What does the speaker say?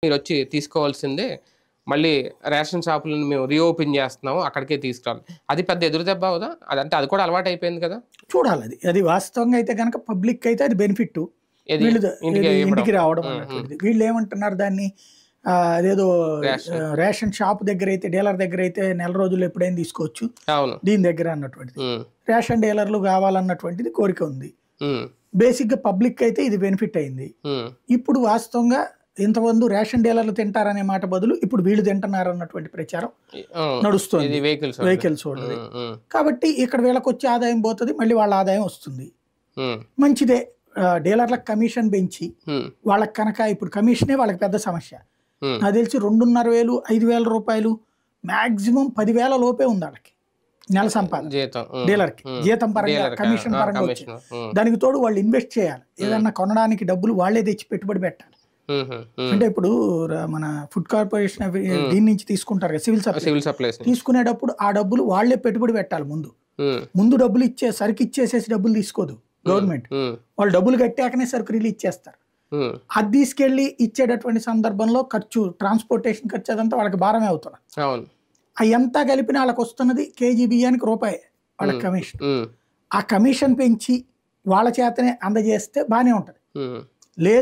మీరొచ్చి తీసుకోవాల్సిందే. మళ్ళీ రేషన్ షాపులను మేము రీఓపెన్ జేస్తున్నాము. అక్కడికే తీసుకురావాలి. అది పెద్ద ఎదురు దెబ్బ అవ్వదా? అదంటే అది కూడా అలవాటయిపోయింది కదా! చూడాలది. అది వాస్తవంగా అయితే గనక పబ్లిక్కయితే అది బెనిఫిట్టు. ఏది? వీళ్ళు ఇంటికే ఇవ్వడం. ఇంటికి రావడం హ్మ్. హ్మ్. అన్నటువంటిది. వీళ్ళేమంటున్నారు దాన్ని అదేదో రేషన్. రేషన్ షాప్ దగ్గరైతే, డీలర్ దగ్గరైతే నెల రోజుల్లో ఎప్పుడైనా తీసుకోవచ్చు. అవును. దీని దగ్గర అన్నటువంటిది. హ్మ్. రేషన్ డీలర్లు కావాలన్నటువంటిది కోరిక ఉంది. హ్మ్. బేసిక్‌గా పబ్లిక్ అయితే ఇది బెనిఫిట్ అయింది. హ్మ్. ఇప్పుడు వాస్తవంగా ఇంతకుముందు రేషన్ డీలర్లు తింటారనే మాట బదులు ఇప్పుడు వీళ్ళు తింటున్నారన్నటువంటి ప్రచారం అవును. నడుస్తోంది. ఇది వెహికల్స్ వెహికల్స్ వాళ్ళది. హ్మ్. హ్మ్. కాబట్టి ఇక్కడ వీళ్ళకొచ్చే ఆదాయం పోతది. మళ్ళీ వాళ్ళ ఆదాయం వస్తుంది. హ్మ్. మంచిదే. డీలర్లకు కమిషన్ పెంచి హ్మ్. వాళ్ళకి కనుక ఇప్పుడు కమిషనే వాళ్ళకి పెద్ద సమస్య. హ్మ్. నాకు తెలిసి 2,500 ₹5,000 మాక్సిమం 10,000 లోపే ఉంది వాళ్ళకి నెల సంపాదన. జీతం. డీలర్‌కి హ్మ్. జీతం పరంగా, డీలర్‌కా? కమిషన్ ఆ! పరంగా వచ్చేది. కమిషను. హ్మ్. దానికి తోడు వాళ్ళు ఇన్వెస్ట్ చేయాలి. ఏదన్నా కొనడానికి డబ్బులు వాళ్ళే తెచ్చి పెట్టుబడి పెట్టాలి. హుహు. హ్మ్. అంటే ఇప్పుడు మన ఫుడ్ కార్పొరేషన్ అవి హ్మ్. దీని నుంచి తీసుకుంటారు కదా, సివిల్ సివిల్ సప్లై. సప్లైస్ నుంచి. తీసుకునేటప్పుడు ఆ డబ్బులు వాళ్ళే పెట్టుబడి పెట్టాలి ముందు. హ్మ్. ముందు డబ్బులు సరుకు ఇచ్చేసేసి డబ్బులు తీసుకోదు గవర్నమెంట్. హ్మ్. వాళ్ళు డబ్బులు కట్టాకనే సరుకు రిలీజ్ చేస్తారు. హ్మ్. అది తీసుకెళ్ళి ఇచ్చేటటువంటి సందర్భంలో ఖర్చు, ట్రాన్స్‌పోర్టేషన్ ఖర్చు అదంతా వాళ్ళకి భారమే అవుతున్నది. అవును. అయంతా కలిపిన వాళ్ళకొస్తున్నది కేజీ బియ్యానికి రూపాయే వాళ్ళకి హ్మ్. కమిషన్. హ్మ్. ఆ కమిషన్ పెంచి వాళ్ళ చేతనే అందజేస్తే బానే ఉంటది. హ్మ్. లేదు